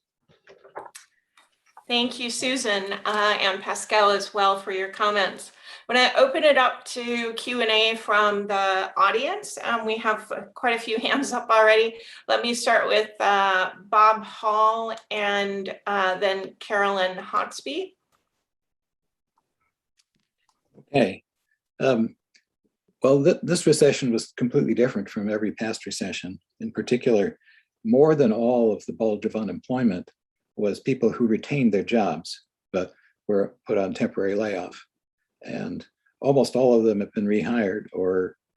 Thank you, Susan, and Pascal as well for your comments. When I open it up to Q&A from the audience, we have quite a few hands up already. Let me start with Bob Hall and then Carolyn Hawksby. Okay. Well, this recession was completely different from every past recession. In particular, more than all of the bulge of unemployment was people who retained their jobs, but were put on temporary layoff. And almost all of them have been rehired,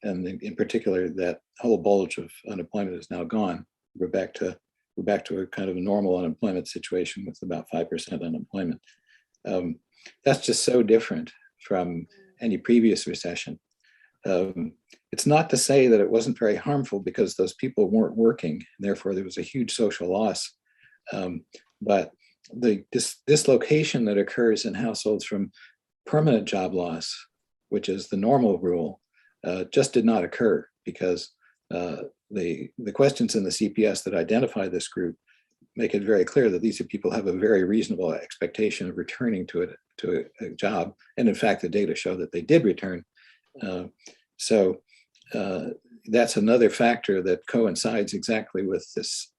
and in particular, that whole bulge of unemployment is now gone. We're back to a kind of a normal unemployment situation with about 5% unemployment. That's just so different from any previous recession. It's not to say that it wasn't very harmful because those people weren't working, and therefore there was a huge social loss. But the dislocation that occurs in households from permanent job loss, which is the normal rule, just did not occur because the questions in the CPS that identify this group make it very clear that these people have a very reasonable expectation of returning to a job. And in fact, the data show that they did return. So that's another factor that coincides exactly with this,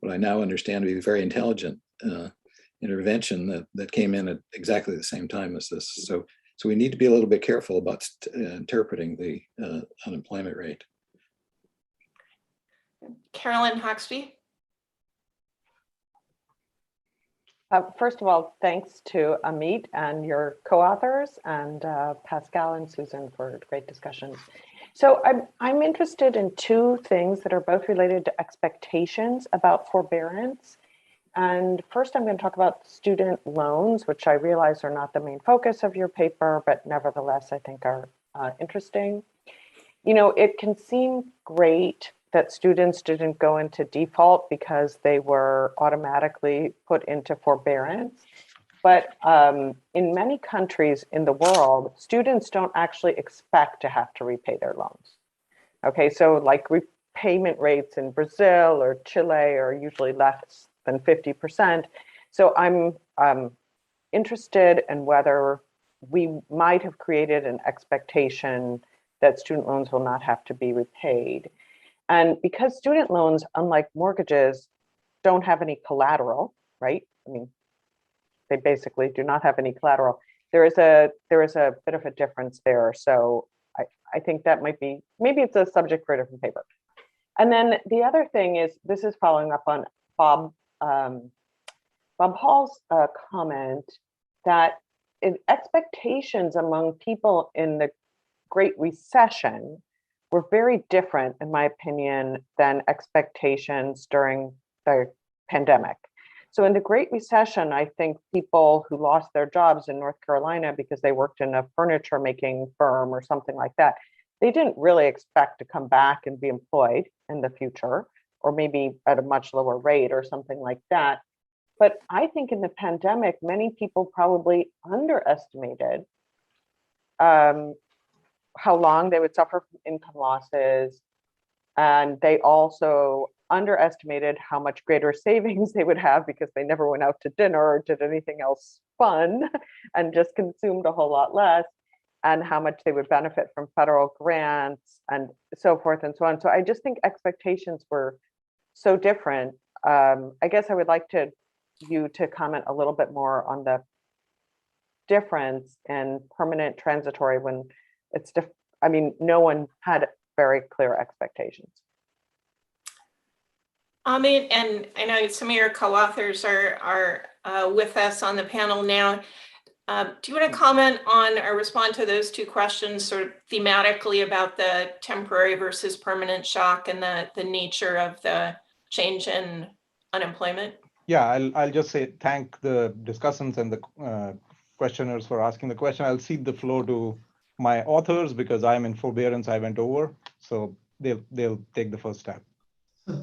what I now understand to be very intelligent intervention that came in at exactly the same time as this. So we need to be a little bit careful about interpreting the unemployment rate. Carolyn Hawksby. First of all, thanks to Amit and your co-authors and Pascal and Susan for great discussions. So I'm interested in two things that are both related to expectations about forbearance. And first, I'm going to talk about student loans, which I realize are not the main focus of your paper, but nevertheless, I think are interesting. You know, it can seem great that students didn't go into default because they were automatically put into forbearance. But in many countries in the world, students don't actually expect to have to repay their loans. Okay, so like repayment rates in Brazil or Chile are usually less than 50%. So I'm interested in whether we might have created an expectation that student loans will not have to be repaid. And because student loans, unlike mortgages, don't have any collateral, right? I mean, they basically do not have any collateral. There is a bit of a difference there. So I think that might be, maybe it's a subject for a different paper. And then the other thing is, this is following up on Bob Hall's comment that expectations among people in the Great Recession were very different, in my opinion, than expectations during the pandemic. So in the Great Recession, I think people who lost their jobs in North Carolina because they worked in a furniture making firm or something like that, they didn't really expect to come back and be employed in the future, or maybe at a much lower rate or something like that. But I think in the pandemic, many people probably underestimated how long they would suffer from income losses. And they also underestimated how much greater savings they would have because they never went out to dinner or did anything else fun and just consumed a whole lot less, and how much they would benefit from federal grants and so forth and so on. So I just think expectations were so different. I guess I would like you to comment a little bit more on the difference in permanent transitory when it's I mean, no one had very clear expectations. Amit, and I know some of your co-authors are with us on the panel now. Do you want to comment on or respond to those two questions sort of thematically about the temporary versus permanent shock and the nature of the change in unemployment? Yeah, I'll just say thank the discussants and the questioners for asking the question. I'll cede the floor to my authors because I'm in forbearance. I went over, so they'll take the first step.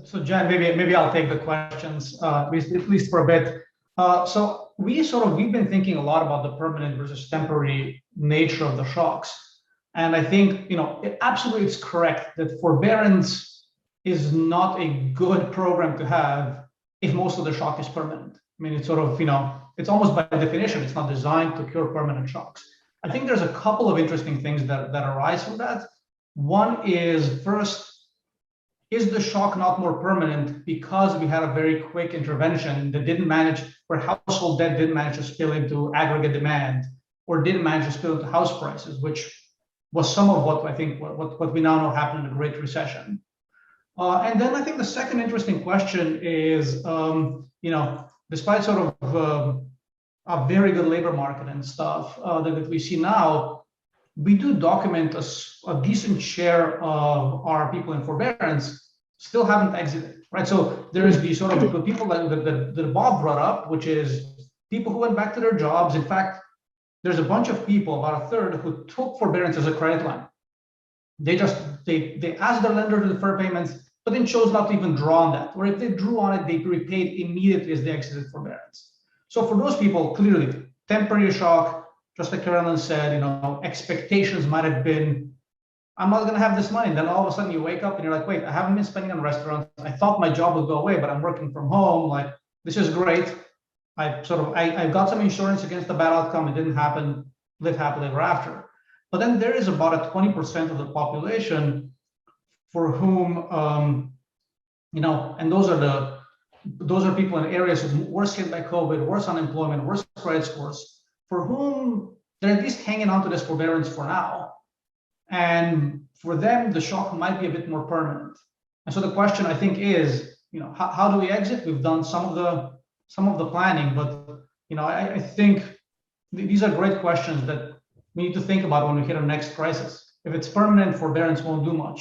So Jen, maybe I'll take the questions at least for a bit. So we've been thinking a lot about the permanent versus temporary nature of the shocks, and I think absolutely it's correct that forbearance is not a good program to have if most of the shock is permanent. I mean, it's sort of it's almost by definition it's not designed to cure permanent shocks. I think there's a couple of interesting things that arise from that. One is, first, is the shock not more permanent because we had a very quick intervention that didn't manage, where household debt didn't manage to spill into aggregate demand, or didn't manage to spill into house prices, which was some of what I think what we now know happened in the Great Recession. And then I think the second interesting question is, despite sort of a very good labor market and stuff that we see now, we do document a decent share of our people in forbearance still haven't exited, right? So there is the sort of the people that Bob brought up, which is people who went back to their jobs. In fact, there's a bunch of people, about a third, who took forbearance as a credit line. They asked their lender to defer payments, but then chose not to even draw on that. Or if they drew on it, they repaid immediately as they exited forbearance. So for those people, clearly, temporary shock, just like Carolyn said, expectations might have been, I'm not going to have this money. And then all of a sudden you wake up and you're like, wait, I haven't been spending on restaurants. I thought my job would go away, but I'm working from home. Like, this is great. I got some insurance against the bad outcome. It didn't happen. Live happily ever after. But then there is about a 20% of the population for whom, and those are people in areas worse hit by COVID, worse unemployment, worse credit scores, for whom they're at least hanging on to this forbearance for now. And for them, the shock might be a bit more permanent. And so the question I think is, how do we exit? We've done some of the planning, but I think these are great questions that we need to think about when we hit our next crisis. If it's permanent, forbearance won't do much,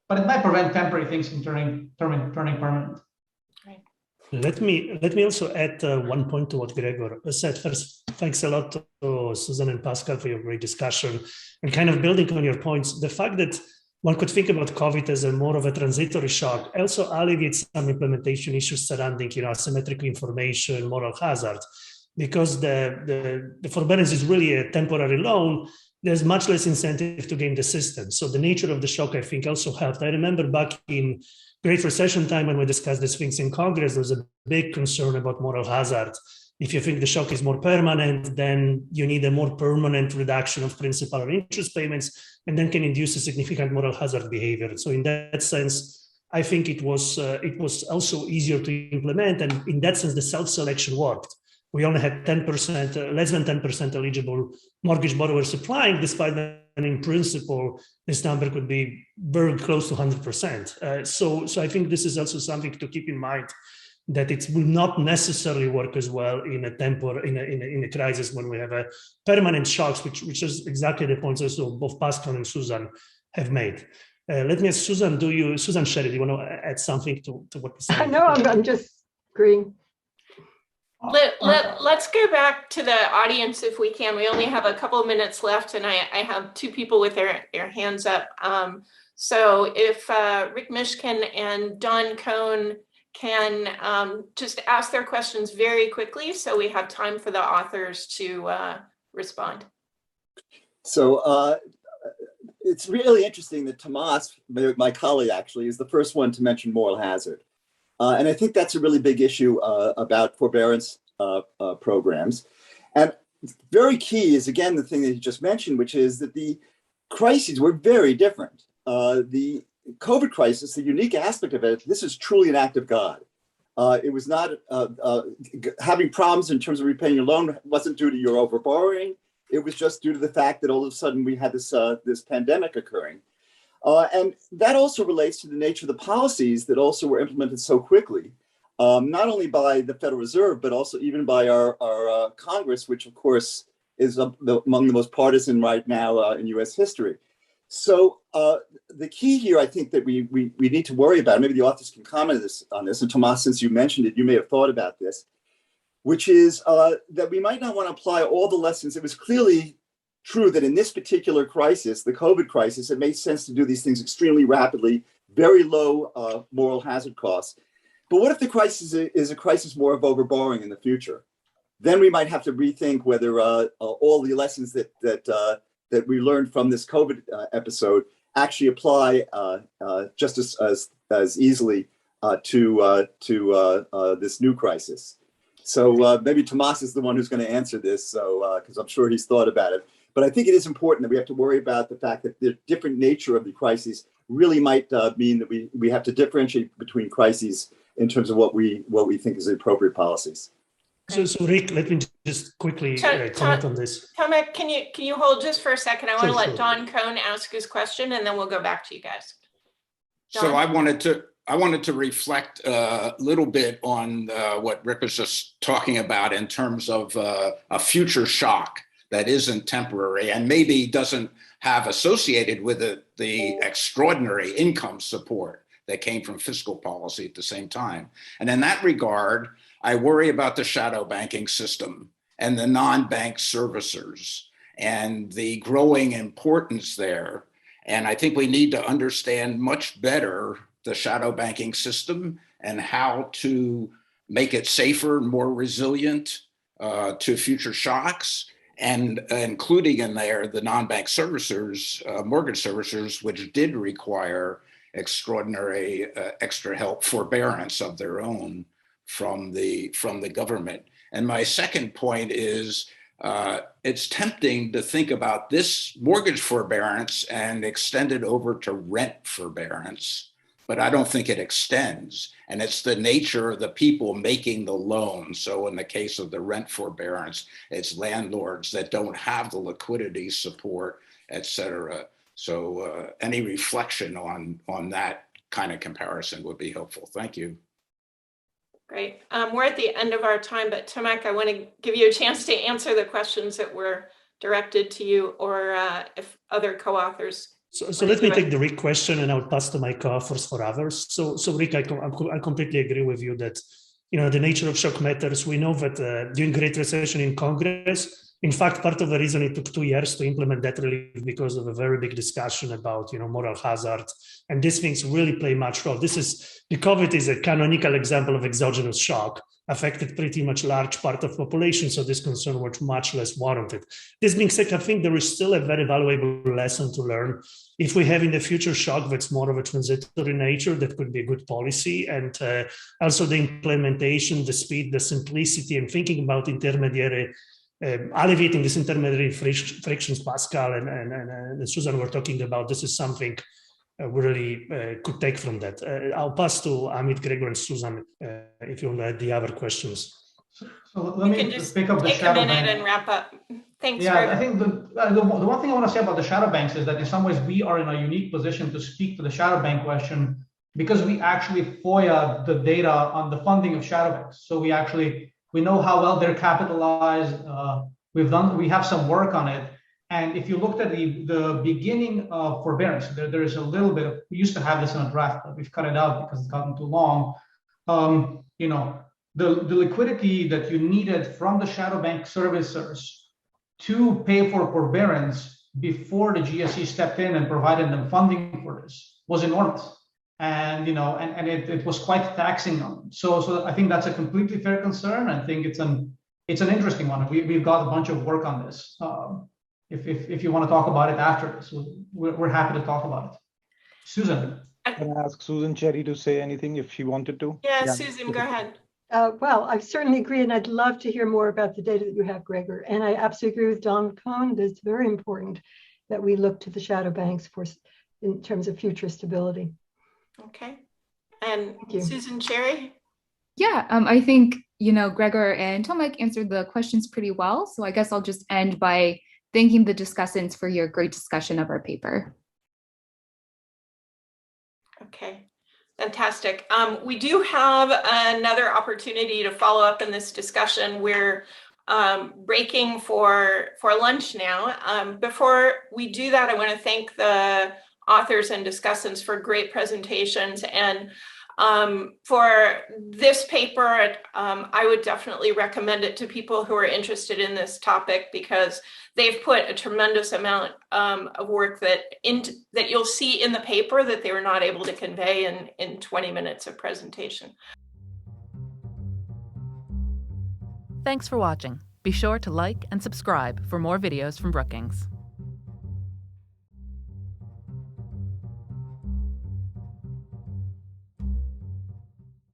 but it might prevent temporary things from turning permanent. Let me also add one point to what Gregor said. First, thanks a lot to Susan and Pascal for your great discussion. And kind of building on your points, the fact that one could think about COVID as a more of a transitory shock also alleviates some implementation issues surrounding asymmetric information, moral hazard. Because the forbearance is really a temporary loan, there's much less incentive to game the system. So the nature of the shock, I think, also helped. I remember back in Great Recession time when we discussed these things in Congress, there was a big concern about moral hazard. If you think the shock is more permanent, then you need a more permanent reduction of principal or interest payments, and then can induce a significant moral hazard behavior. So in that sense, I think it was also easier to implement. And in that sense, the self-selection worked. We only had 10%, less than 10% eligible mortgage borrowers applying, despite that in principle, this number could be very close to 100%. So I think this is also something to keep in mind, that it will not necessarily work as well in a crisis when we have a permanent shocks, which is exactly the points also both Pascal and Susan have made. Let me ask Susan, Susan Sherry, do you want to add something to what we said? No, I'm just agreeing. Let's go back to the audience if we can. We only have a couple of minutes left, and I have two people with their hands up. So if Rick Mishkin and Don Cohn can just ask their questions very quickly, so we have time for the authors to respond. So it's really interesting that Tomas, my colleague actually, is the first one to mention moral hazard. And I think that's a really big issue about forbearance programs. And very key is, again, the thing that you just mentioned, which is that the crises were very different. The COVID crisis, the unique aspect of it, this is truly an act of God. It was not having problems in terms of repaying your loan wasn't due to your overborrowing. It was just due to the fact that all of a sudden we had this pandemic occurring. And that also relates to the nature of the policies that also were implemented so quickly, not only by the Federal Reserve, but also even by our Congress, which of course is among the most partisan right now in US history. So the key here, I think that we need to worry about, maybe the authors can comment on this, and Tomas, since you mentioned it, you may have thought about this, which is that we might not want to apply all the lessons. It was clearly true that in this particular crisis, the COVID crisis, it made sense to do these things extremely rapidly, very low moral hazard costs. But what if the crisis is a crisis more of overborrowing in the future? Then we might have to rethink whether all the lessons that we learned from this COVID episode actually apply just as easily to this new crisis. So maybe Tomas is the one who's going to answer this, so because I'm sure he's thought about it. But I think it is important that we have to worry about the fact that the different nature of the crises really might mean that we have to differentiate between crises in terms of what we think is the appropriate policies. So Rick, let me just quickly comment on this. Tomek, can you hold just for a second? I want to let Sure. Don Cohn ask his question, and then we'll go back to you guys. Don? So I wanted to reflect a little bit on what Rick was just talking about in terms of a future shock that isn't temporary and maybe doesn't have associated with it the extraordinary income support that came from fiscal policy at the same time. And in that regard, I worry about the shadow banking system and the non-bank servicers and the growing importance there. And I think we need to understand much better the shadow banking system and how to make it safer, more resilient to future shocks, and including in there the non-bank servicers, mortgage servicers, which did require extraordinary extra help, forbearance of their own from the government. And my second point is it's tempting to think about this mortgage forbearance and extend it over to rent forbearance, but I don't think it extends. And it's the nature of the people making the loan. So in the case of the rent forbearance, it's landlords that don't have the liquidity support, et cetera. So any reflection on that kind of comparison would be helpful. Thank you. Great. We're at the end of our time, but Tomek, I want to give you a chance to answer the questions that were directed to you, or if other co-authors. So let me take the Rick question, and I'll pass to my co-authors for others. So Rick, I completely agree with you that, you know, the nature of shock matters. We know that during Great Recession in Congress, in fact, part of the reason it took 2 years to implement debt relief because of a very big discussion about, you know, moral hazard, and these things really play much role. The COVID is a canonical example of exogenous shock, affected pretty much large part of population, so this concern was much less warranted. This being said, I think there is still a very valuable lesson to learn. If we have in the future shock that's more of a transitory nature, that could be a good policy, and also the implementation, the speed, the simplicity, and thinking about intermediary, alleviating this intermediary frictions. Pascal and Susan were talking about. This is something we really could take from that. I'll pass to Amit, Gregor, and Susan if you want to add the other questions. So let me just pick up the take a shadow minute bank. and wrap up. Thanks, Yeah, Gregor. I think the one thing I want to say about the shadow banks is that in some ways we are in a unique position to speak to the shadow bank question because we actually FOIA the data on the funding of shadow banks. So we know how well they're capitalized. We have some work on it. And if you looked at the beginning of forbearance, there is a little bit of, we used to have this in a draft, but we've cut it out because it's gotten too long. You know, the liquidity that you needed from the shadow bank servicers to pay for forbearance before the GSE stepped in and provided them funding for this was enormous. And, you know, and it was quite taxing on them. So I think that's a completely fair concern. I think it's an interesting one. We've got a bunch of work on this. If you want to talk about it after this, we're happy to talk about it. Susan. Can I ask Susan Cherry to say anything if she wanted to? Yeah, Susan, go ahead. Well, I certainly agree, and I'd love to hear more about the data that you have, Gregor. And I absolutely agree with Don Cohn that it's very important that we look to the shadow banks in terms of future stability. Okay. And Susan Cherry? Yeah, I think, you know, Gregor and Tomek answered the questions pretty well. So I guess I'll just end by thanking the discussants for your great discussion of our paper. Okay, fantastic. We do have another opportunity to follow up in this discussion. We're breaking for lunch now. Before we do that, I want to thank the authors and discussants for great presentations. And for this paper, I would definitely recommend it to people who are interested in this topic because they've put a tremendous amount of work that you'll see in the paper that they were not able to convey in 20 minutes of presentation. Thanks for watching. Be sure to like and subscribe for more videos from Brookings.